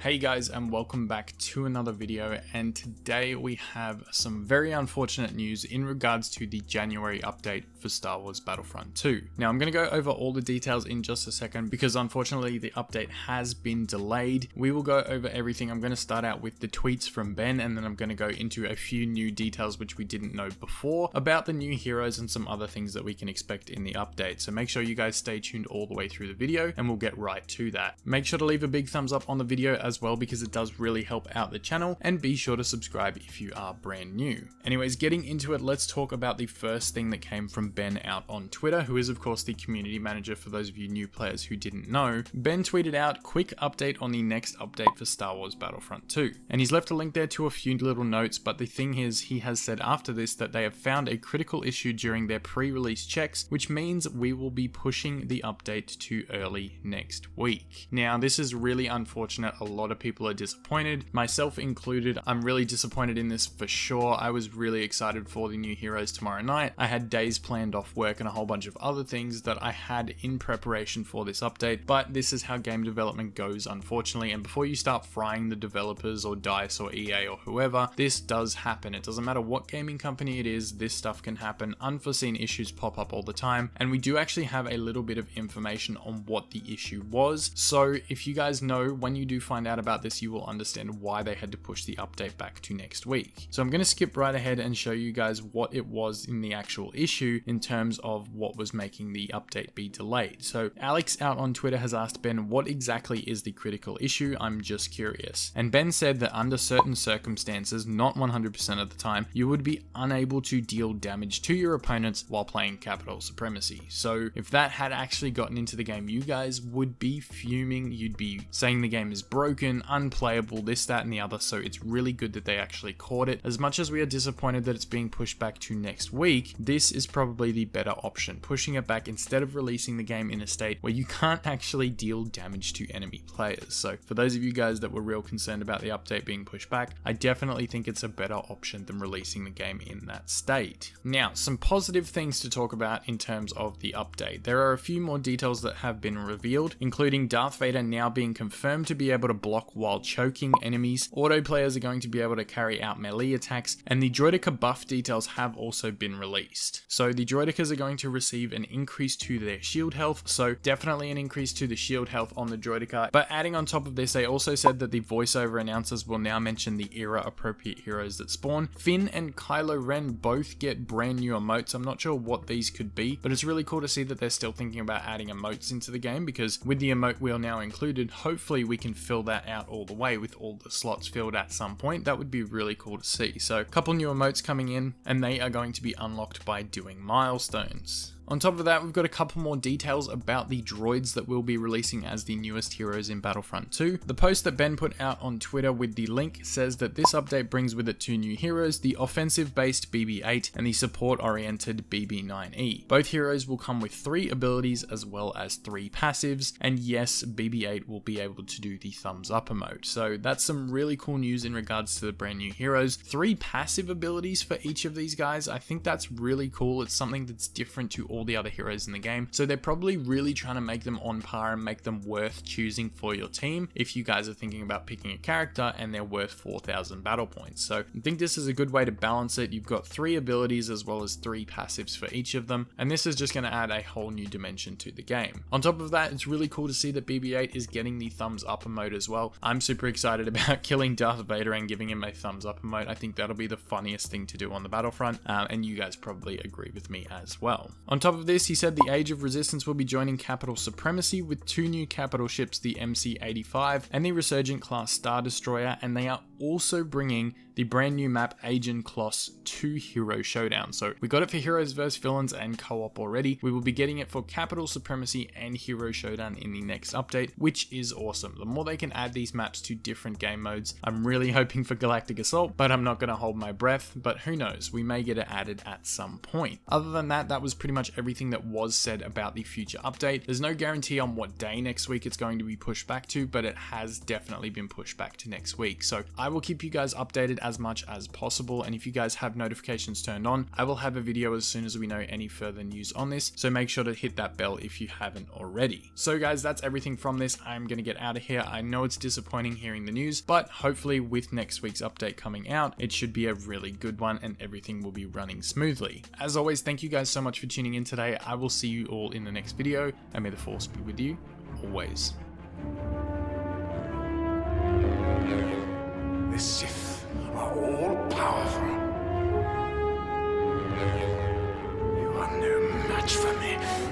Hey guys, and welcome back to another video, and today we have some very unfortunate news in regards to the January update for Star Wars Battlefront 2. Now I'm going to go over all the details in just a second because unfortunately the update has been delayed. We will go over everything. I'm going to start out with the tweets from Ben, and then I'm going to go into a few new details which we didn't know before about the new heroes and some other things that we can expect in the update. So make sure you guys stay tuned all the way through the video and we'll get right to that. Make sure to leave a big thumbs up on the video as well because it does really help out the channel, and be sure to subscribe if you are brand new. Anyways, getting into it, let's talk about the first thing that came from Ben out on Twitter, who is of course the community manager for those of you new players who didn't know. Ben tweeted out, "Quick update on the next update for Star Wars Battlefront 2. And he's left a link there to a few little notes, but the thing is, he has said after this that they have found a critical issue during their pre-release checks, which means we will be pushing the update to early next week." Now, this is really unfortunate. A lot of people are disappointed, myself included. I'm really disappointed in this for sure. I was really excited for the new heroes tomorrow night. I had days planned off work and a whole bunch of other things that I had in preparation for this update, but this is how game development goes, unfortunately. And before you start frying the developers or DICE or EA or whoever, this does happen. It doesn't matter what gaming company it is, this stuff can happen. Unforeseen issues pop up all the time, and we do actually have a little bit of information on what the issue was. So if you guys know, when you do find out about this, you will understand why they had to push the update back to next week. So I'm going to skip right ahead and show you guys what it was in the actual issue in terms of what was making the update be delayed. So Alex out on Twitter has asked Ben, "What exactly is the critical issue? I'm just curious." And Ben said that under certain circumstances, not 100% of the time, you would be unable to deal damage to your opponents while playing Capital Supremacy. So if that had actually gotten into the game, you guys would be fuming. You'd be saying the game is broken, unplayable, this, that, and the other. So it's really good that they actually caught it. As much as we are disappointed that it's being pushed back to next week, this is probably the better option, pushing it back instead of releasing the game in a state where you can't actually deal damage to enemy players. So for those of you guys that were real concerned about the update being pushed back, I definitely think it's a better option than releasing the game in that state. Now, some positive things to talk about in terms of the update. There are a few more details that have been revealed, including Darth Vader now being confirmed to be able to block while choking enemies. Auto players are going to be able to carry out melee attacks, and the droideka buff details have also been released. So the droidekas are going to receive an increase to their shield health, so definitely an increase to the shield health on the droideka. But adding on top of this, they also said that the voiceover announcers will now mention the era appropriate heroes that spawn. Finn and Kylo Ren both get brand new emotes. I'm not sure what these could be, but it's really cool to see that they're still thinking about adding emotes into the game, because with the emote wheel now included, hopefully we can fill that out all the way with all the slots filled at some point. That would be really cool to see. So a couple new emotes coming in, and they are going to be unlocked by doing milestones. On top of that, we've got a couple more details about the droids that we'll be releasing as the newest heroes in Battlefront 2. The post that Ben put out on Twitter with the link says that this update brings with it two new heroes, the offensive-based BB-8 and the support-oriented BB-9E. Both heroes will come with 3 abilities as well as 3 passives, and yes, BB-8 will be able to do the thumbs up emote. So that's some really cool news in regards to the brand new heroes. 3 passive abilities for each of these guys. I think that's really cool. It's something that's different to all the other heroes in the game, so they're probably really trying to make them on par and make them worth choosing for your team if you guys are thinking about picking a character and they're worth 4,000 battle points. So I think this is a good way to balance it. You've got 3 abilities as well as 3 passives for each of them, and this is just going to add a whole new dimension to the game. On top of that, it's really cool to see that BB-8 is getting the thumbs up emote as well. I'm super excited about killing Darth Vader and giving him a thumbs up emote. I think that'll be the funniest thing to do on the Battlefront, and you guys probably agree with me as well. On top of this, he said the Age of Resistance will be joining Capital Supremacy with 2 new capital ships, the MC-85 and the Resurgent class Star Destroyer, and they are also bringing the brand new map Ajan Kloss to Hero Showdown. So we got it for Heroes vs Villains and co-op already. We will be getting it for Capital Supremacy and Hero Showdown in the next update, which is awesome. The more they can add these maps to different game modes, I'm really hoping for Galactic Assault, but I'm not going to hold my breath. But who knows, we may get it added at some point. Other than that, that was pretty much everything that was said about the future update. There's no guarantee on what day next week it's going to be pushed back to, but it has definitely been pushed back to next week. So I will keep you guys updated as much as possible, and if you guys have notifications turned on, I will have a video as soon as we know any further news on this, so make sure to hit that bell if you haven't already. So guys, that's everything from this. I'm gonna get out of here. I know it's disappointing hearing the news, but hopefully with next week's update coming out, it should be a really good one and everything will be running smoothly. As always, thank you guys so much for tuning in today. I will see you all in the next video, and may the Force be with you always. The Sith are all powerful. You are no match for me.